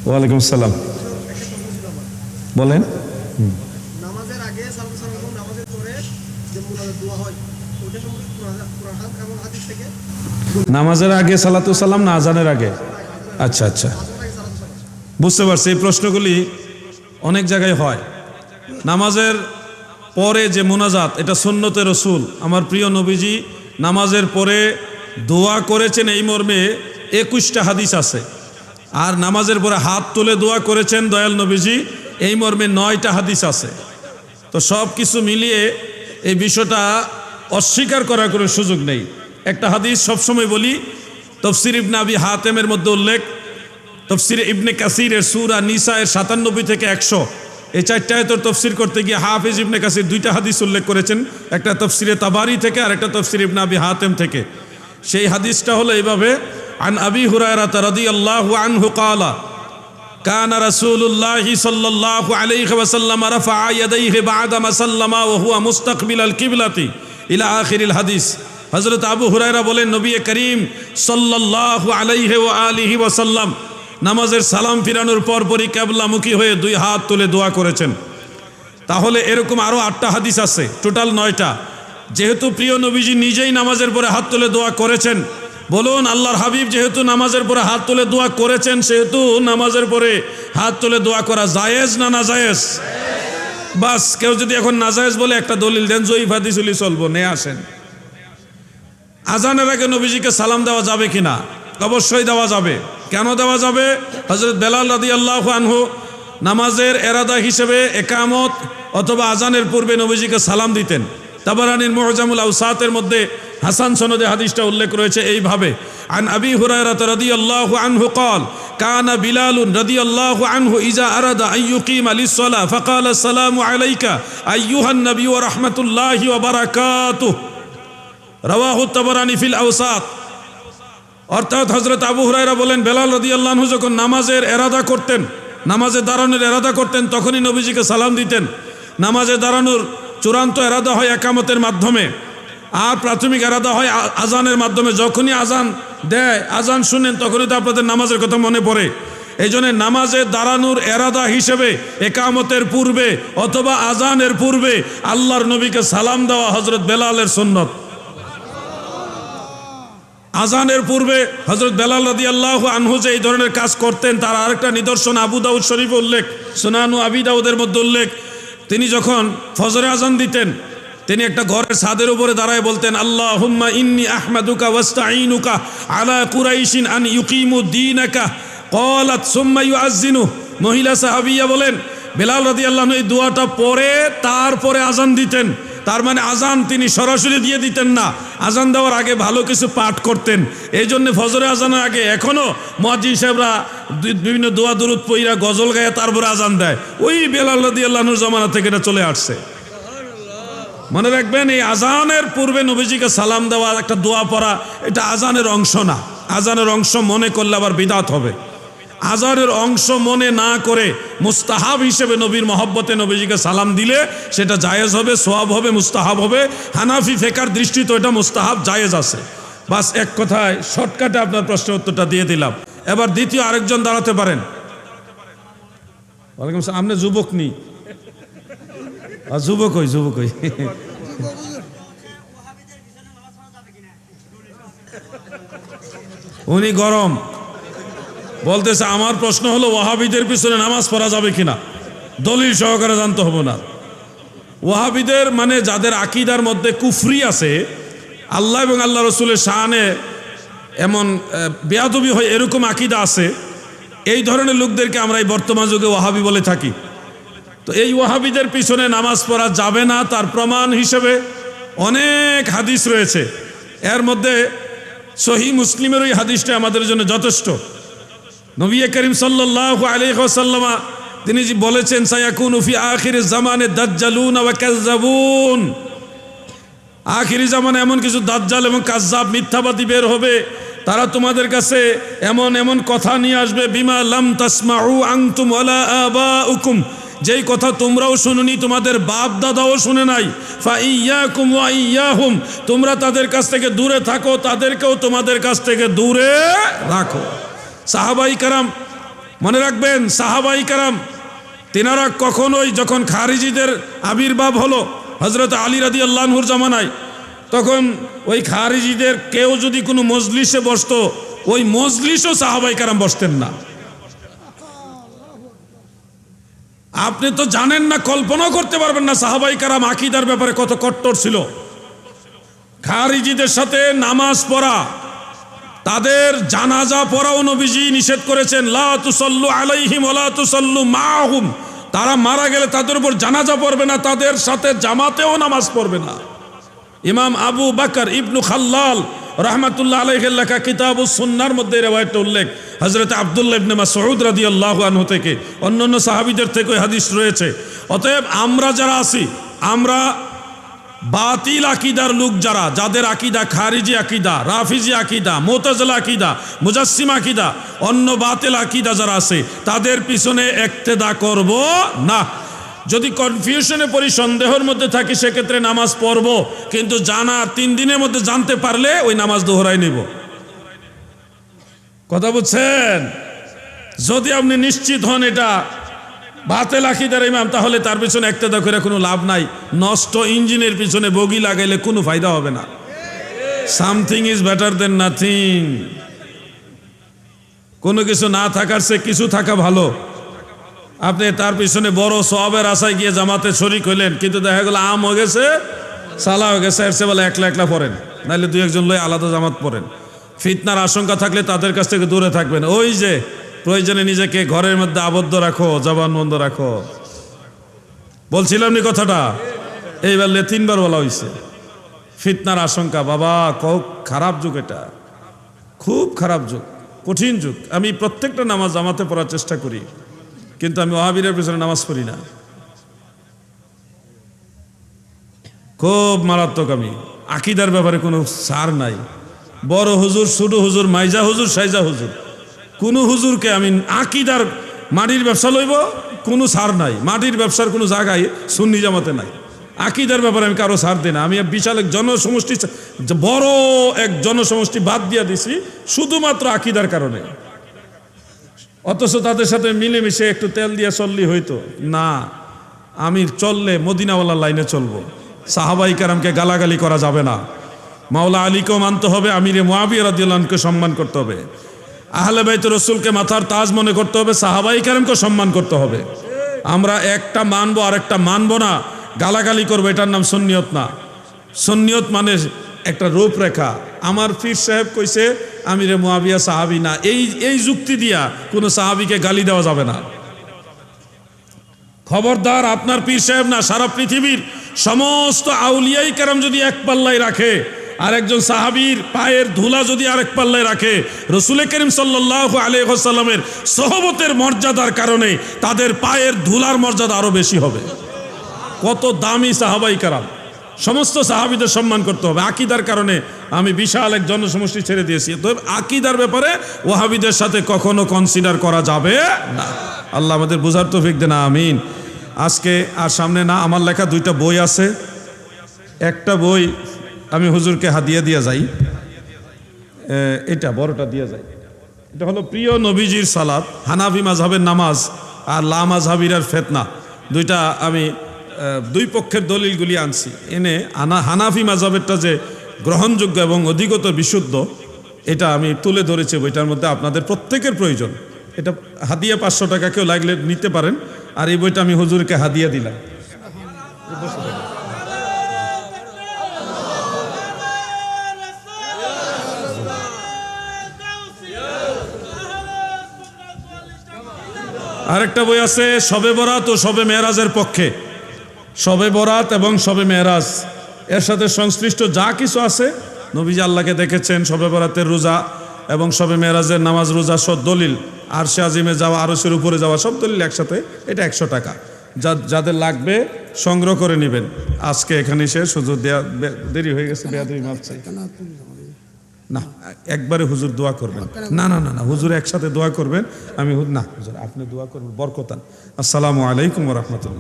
ওয়ালাইকুম আসসালাম, বলেন। নামাজের আগে সালাত সালাম এবং নামাজের পরে যে মুনাজাত দোয়া হয় ওটা সম্পর্কে কোরআন এবং হাদিস থেকে নামাজের আগে সালাতু সালাম না আজানের আগে? আচ্ছা আচ্ছা, বুঝতে পারছি। এই প্রশ্নগুলি অনেক জায়গায় হয়। নামাজের পরে যে মুনাজাত, এটা সুন্নতে রসুল। আমার প্রিয় নবীজি নামাজের পরে দোয়া করেছেন এই মর্মে 21টা হাদিস আছে। আর নামাজের পরে হাত তুলে দোয়া করেছেন দয়াল নবীজি এই মর্মে 9টা হাদিস আছে। তো সব কিছু মিলিয়ে এই বিষয়টা অস্বীকার করার কোনো সুযোগ নেই। একটা হাদিস সবসময় বলি, তফসির ইবনে আবি হাতেমের মধ্যে উল্লেখ, তফসির ইবনে কাসিরের সূরা নিসায়ের 97 থেকে 100, এই 4টা আয়াতের তফসির করতে গিয়ে হাফিজ ইবনে কাসির 2টা হাদিস উল্লেখ করেছেন, একটা তফসিরে তাবারি থেকে আর একটা তফসির ইবনে আবি হাতেম থেকে। সেই হাদিসটা হলো এইভাবে, আন আবি হুরায়রা রাদিয়াল্লাহু আনহু ক্বালা কানা রাসূলুল্লাহি সাল্লাল্লাহু আলাইহি ওয়াসাল্লাম রাফা ইয়াদাইহি বা'দা মা সাল্লামা ওয়া হুয়া মুস্তাকবিলাল কিবলাতি ইলা আখিরিল হাদিস। হযরত আবু হুরায়রা বলেন, নবী করিম সাল্লাল্লাহু আলাইহি ওয়া আলিহি ওয়াসাল্লাম নামাজের সালাম ফিরানোর পরপরই কিবলামুখী হয়ে 2 হাত তুলে দোয়া করেছেন। তাহলে এরকম আরো 8টা হাদিস আছে, টোটাল 9টা। যেহেতু প্রিয় নবীজি নিজেই নামাজের পরে হাত তুলে দোয়া করেছেন, বলুন আল্লাহর হাবিব যেহেতু নামাজের পরে হাত তুলে দোয়া করেছেন, সেহেতু নামাজের পরে হাত তুলে দোয়া করা জায়েজ না নাজায়েজ? বাস, কেউ যদি এখন নাজায়েজ বলে একটা দলিল দেন, জয়ীফ হাদিস হলে চলবো, নিয়ে আসেন। আজানের আগে নবীজিকে সালাম দেওয়া যাবে কিনা? অবশ্যই দেওয়া যাবে। কেন দেওয়া যাবে? হযরত বেলাল রাদিয়াল্লাহু আনহু নামাজের এরাদা হিসেবে একামত অথবা আজানের পূর্বে নবীজিকে সালাম দিতেন। তাবারানির মুআজামুল আওসাতের মধ্যে হাসান সনদে হাদিসটা উল্লেখ রয়েছে এইভাবে, আন আবি হুরায়রা রাদিয়াল্লাহু আনহু ক্বাল কানা বিলালুন রাদিয়াল্লাহু আনহু ইজা আরাদা আন ইউকিমা লিস-সালাহ ফাকালা আসসালামু আলাইকা আইয়ুহান নবী ওয়া রাহমাতুল্লাহি ওয়া বারাকাতুহু, রাওয়াহু তাবারানি ফিল আওসাত। অর্থাৎ হযরত আবু হুরায়রা বলেন, বেলাল রাদিয়াল্লাহু আনহু যখন নামাজের এরাদা করতেন, নামাজে দাঁড়ানোর এরাদা করতেন, তখনই নবীজিকে সালাম দিতেন। নামাজে দাঁড়ানোর চূড়ান্ত এরাদা হয় একামতের মাধ্যমে, আর প্রাথমিক এরাদা হয় আজানের মাধ্যমে। যখনই আজান দেয়, আজান শুনেন, তখনই তো আপনাদের নামাজের কথা মনে পড়ে। এই জন্য নামাজে দাঁড়ানোর এরাদা হিসেবে একামতের পূর্বে অথবা আজানের পূর্বে আল্লাহর নবীকে সালাম দেওয়া হযরত বেলালের সুন্নত। আজানের পূর্বে হযরত বেলাল রাদিয়াল্লাহু আনহু যে এই ধরনের কাজ করতেন, তার আরেকটা নিদর্শন আবু দাউদ শরীফে উল্লেখ, সুনানু আবি দাউদের মধ্যে উল্লেখ। তিনি যখন ফজরে আজান দিতেন, তিনি একটা ঘরের ছাদের উপরে দাঁড়ায় বলতেন, আল্লাহুম্মা ইন্নী আহমাদুকা ওয়াস্তাঈনুকা আলা কুরাইশিন আন ইউকিমু দীনাকা ক্বালাত সুম্মা ইউআজ্জিনু। মহিলা সাহাবিয়া বলেন, বেলাল রাদিয়াল্লাহু আনহু এই দোয়াটা পড়ে তারপরে আজান দিতেন। তার মানে আজান তিনি সরাসরি দিয়ে দিতেন না, আজান দেওয়ার আগে ভালো কিছু পাঠ করতেন। এই জন্য ফজরে আজানের আগে এখনো মুয়াজ্জিন সাহেবরা বিভিন্ন দোয়া দুরূদ পড়া গজল গায়ে তারপরে আজান দেয়। ওই বেলাল রাদিয়াল্লাহু আনহুর জামানা থেকে এটা চলে আসছে। মনে রাখবেন, এই আজানের পূর্বে নবীজিকে সালাম দেওয়া, একটা দোয়া পড়া, এটা আজানের অংশ না। আজানের অংশ মনে করলে আবার বিদআত হবে। আজানের অংশ মনে না করে মুস্তাহাব হিসেবে নবীর মহব্বতে নবীজিকে সালাম দিলে সেটা জায়েজ হবে, সওয়াব হবে, মুস্তাহাব হবে। হানাফি ফিকহের দৃষ্টিতে এটা মুস্তাহাব, জায়েজ আছে। বাস, এক কথায় শর্টকাটে আপনার প্রশ্নের উত্তরটা দিয়ে দিলাম। এবার দ্বিতীয় আরেকজন দাঁড়াতে পারেন। ওয়ালাইকুম আসসালাম। আপনি যুবক নি? যুবক হই, যুবক হই। উনি গরম বলতেছে, আমার প্রশ্ন হলো ওয়াহাবিদের পিছনে নামাজ পড়া যাবে কিনা, দলিল সহকারে জানতে হবে না। ওয়াহাবিদের মানে যাদের আকীদার মধ্যে কুফরি আছে, আল্লাহ এবং আল্লাহ রসুলের শানে এমন বেয়াদবি হয়, এরকম আকীদা আছে, এই ধরনের লোকদেরকে আমরা এই বর্তমান যুগে ওয়াহাবি বলে থাকি। তো এই ওয়াহাবিদের পিছনে নামাজ পড়া যাবে না, তার প্রমাণ হিসেবে অনেক হাদিস রয়েছে। এর মধ্যে সহিহ মুসলিমের ওই হাদিসটা আমাদের জন্য যথেষ্ট। নবী করিম সাল্লাল্লাহু আলাইহি ওয়াসাল্লাম তিনি বলেছেন, সায়াকুনু ফি আখিরিজ জামানে দাজ্জালুন ওয়া কাযযাবুন। আখিরি জামানে এমন কিছু দাজ্জাল এবং কাযযাব, মিথ্যাবাদী বের হবে। তারা তোমাদের কাছে এমন এমন কথা নিয়ে আসবে, বিমা লাম তাসমাউ আনতুম ওয়ালা আবাউকুম, যেই কথা তোমরাও শুনুনি, তোমাদের বাপ দাদাও শুনে নাই। ফা ইয়াকুম ওয়া ইয়াহুম, তোমরা তাদের কাছ থেকে দূরে থাকো, তাদেরকেও তোমাদের কাছ থেকে দূরে রাখো। সাহাবাই কারাম মনে রাখবেন সাহাবাই কারাম তিনারা কখনোই যখন খারিজিদের আবির্ভাব হলো হযরত আলী রাদিয়াল্লাহু আনহুর জামানায়, তখন ওই খারিজিদের কেউ যদি কোনো মজলিসে বসতো, ওই মজলিসও সাহাবাই কারাম বসতেন না। আপনি তো জানেন না, কল্পনাও করতে পারবেন না সাহাবাই কারাম আকীদার ব্যাপারে কত কট্টর ছিল। খারিজিদের সাথে নামাজ পড়া, তাদের জানাজা পড়াও নবীজি নিষেধ করেছেন। লা তুসাল্লু আলাইহিম ওয়া লা তুসাল্লু মাআহুম, তারা মারা গেলে তাদের উপর জানাজা পড়বে না, তাদের সাথে জামাতেও নামাজ পড়বে না। ইমাম আবু বকর ইবনু খাল্লাল রাহমাতুল্লাহ আলাইহির লেখা কিতাবুস সুন্নাহর মধ্যে এই riwayatটা উল্লেখ। হযরত আব্দুল্লাহ ইবনে মাসউদ রাদিয়াল্লাহু আনহু থেকে, অন্যান্য সাহাবীদের থেকে হাদিস রয়েছে। অতএব আমরা যারা আছি, আমরা বাতিল আকীদার লোক যারা, যাদের আকীদা খারিজি আকীদা, রাফিজি আকীদা, মুতাজিলা আকীদা, মুজাসসিম আকীদা, অন্য বাতিল আকীদা যারা আছে, তাদের পিছনে ইক্তেদা করব না। যদি কনফিউশনে পড়ি, সন্দেহের মধ্যে থাকি, সেক্ষেত্রে নামাজ পড়ব, কিন্তু জানা 3 দিনের মধ্যে জানতে পারলে ওই নামাজ দোহরাই নেব। কথা বুঝছেন? যদি আপনি নিশ্চিত হন এটা বাতিল আকীদার ইমাম, তাহলে তার পিছনে ইক্তেদা করে কোনো লাভ নাই। নষ্ট ইঞ্জিনের পিছনে বগি লাগাইলে কোনো ফায়দা হবে না। Something is better then nothing. কোনো কিছু না থাকার চেয়ে কিছু থাকা ভালো। আপনি তার পিছনে বড় সওয়াবের আশায় গিয়ে জামাতে শরীক হইলেন, কিন্তু দেখা গেল আম হয়ে গেছে, সালা হয়ে গেছে, এর চেয়ে বলে একলা একলা পড়েন, নাহলে 2-1 লই আলাদা জামাত পড়েন। ফিতনার আশঙ্কা থাকলে তাদের কাছ থেকে দূরে থাকবেন। ওই যে প্রয়োজনে নিজেকে ঘরের মধ্যে আবদ্ধ রাখো, জবান বন্ধ রাখো। বলছিলাম নি কথাটা? এইবার 3বার বলা হয়েছে। ফিতনার আশঙ্কা, বাবা খুব খারাপ যুগ, এটা খুব খারাপ যুগ, কঠিন যুগ। আমি প্রত্যেকটা নামাজ জামাতে পড়ার চেষ্টা করি, কিন্তু আমি ওয়াহাবিদের পিছনে নামাজ পড়ি না। খুব মারাত্মক। আমি আকীদার ব্যাপারে কোনো সার নাই। বড় হুজুর, ছোট হুজুর, মাইজা হুজুর, সাইজা হুজুর, কোন হুজুরকে আমি আকীদার মাটির ব্যবসা লইব, কোনো সার নাই। মাটির ব্যবসার কোনো জায়গায় সুন্নি জামাতে নাই। আকীদার ব্যাপারে আমি কারো সার দিই না। আমি বিশাল এক জনসমষ্টি, বড় এক জনসমষ্টি বাদ দিয়ে দিছি শুধুমাত্র আকীদার কারণে। অথচ তাদের সাথে মিলেমিশে একটু তেল দিয়ে চললি হইতো না। আমি চললে মদিনাওয়ালার লাইনে চলবো। সাহাবাই কেরামকে গালাগালি করা যাবে না। মাওলা আলীকেও মানতে হবে, আমিরে মুআবিয়া রাদিয়াল্লাহু আনহুকে সম্মান করতে হবে, আহলে বাইত রাসূলকে মাথার তাজ মনে করতে হবে, সাহাবাই কেরামকে সম্মান করতে হবে। আমরা একটা মানবো আর একটা মানবো না, গালাগালি করবো, এটার নাম সুন্নিয়ত না। সুন্নিয়ত মানে একটা রূপরেখা। আমার পীর সাহেব কইছে আমিরে মুআবিয়া সাহাবী না, এই যুক্তি দিয়া কোনো সাহাবীকে গালি দেওয়া যাবে না। খবরদার, আপনার পীর সাহেব না, সারা পৃথিবীর সমস্ত আউলিয়াই কেরাম যদি এক পাল্লায় রাখে, আর একজন সাহাবীর পায়ের ধুলা যদি আরেক পাল্লায় রাখে, রাসূল করিম সাল্লাল্লাহু আলাইহি ওয়াসাল্লামের সোহবতের মর্যাদার কারণে তাদের পায়ের ধুলার মর্যাদা আরো বেশি হবে। কত দামি সাহাবাই কেরাম! সমস্ত সাহাবীদের সম্মান করতে হবে। আকীদার কারণে আমি বিশাল এক জনসমষ্টি ছেড়ে দিয়েছি। তো আকীদার ব্যাপারে ওয়াহাবিদের সাথে কখনো কনসিডার করা যাবে না। আল্লাহ আমাদের বুঝার তৌফিক দেন, আমিন। আজকে আর সামনে না, আমার লেখা 2টা বই আছে। একটা বই আমি হুজুরকে হাদিয়া দিয়ে যাই, এটা বড়টা দিয়ে যাই। এটা হলো প্রিয় নবীজির সালাত, হানাফি মাযহাবের নামাজ আর লা মাযহাবিরার ফিতনা। 2টা আমি 2 পক্ষের দলিলগুলি আনছি এনে। হানাফি মাযহাবেরটা যে গ্রহণযোগ্য এবং অধিকতর বিশুদ্ধ, এটা আমি তুলে ধরেছি বইটার মধ্যে। আপনাদের প্রত্যেকের প্রয়োজন। এটা হাদিয়া 500 টাকা, কেউ লাগলে নিতে পারেন। আর এই বইটা আমি হুজুরকে হাদিয়া দিলাম। আরেকটা বই আছে শবে বরাত ও শবে মেরাজের পক্ষে। শবে বরাত এবং শবে মেরাজ এর সাথে সংশ্লিষ্ট যা কিছু আছে, নবীজি আল্লাহকে দেখেছেন, শবে বরাতের রোজা এবং শবে মেরাজের নামাজ রোজা, সব দলিল, আরশে আজিমে যাওয়া, আরশের উপরে যাওয়া, সব দলিল একসাথে। এটা 100 টাকা। যাদের লাগবে সংগ্রহ করে নেবেন। আজকে এখানে শেষ। হুজুর দেরি হয়ে গেছে, বেয়াদবি মাফ চাই। না, একবারে হুজুর দোয়া করবেন। না না না না, হুজুর একসাথে দোয়া করবেন। আমি না হুজুর, আপনি দোয়া করবেন, বরকতান। আসসালামু আলাইকুম ওয়া রাহমাতুল্লাহ।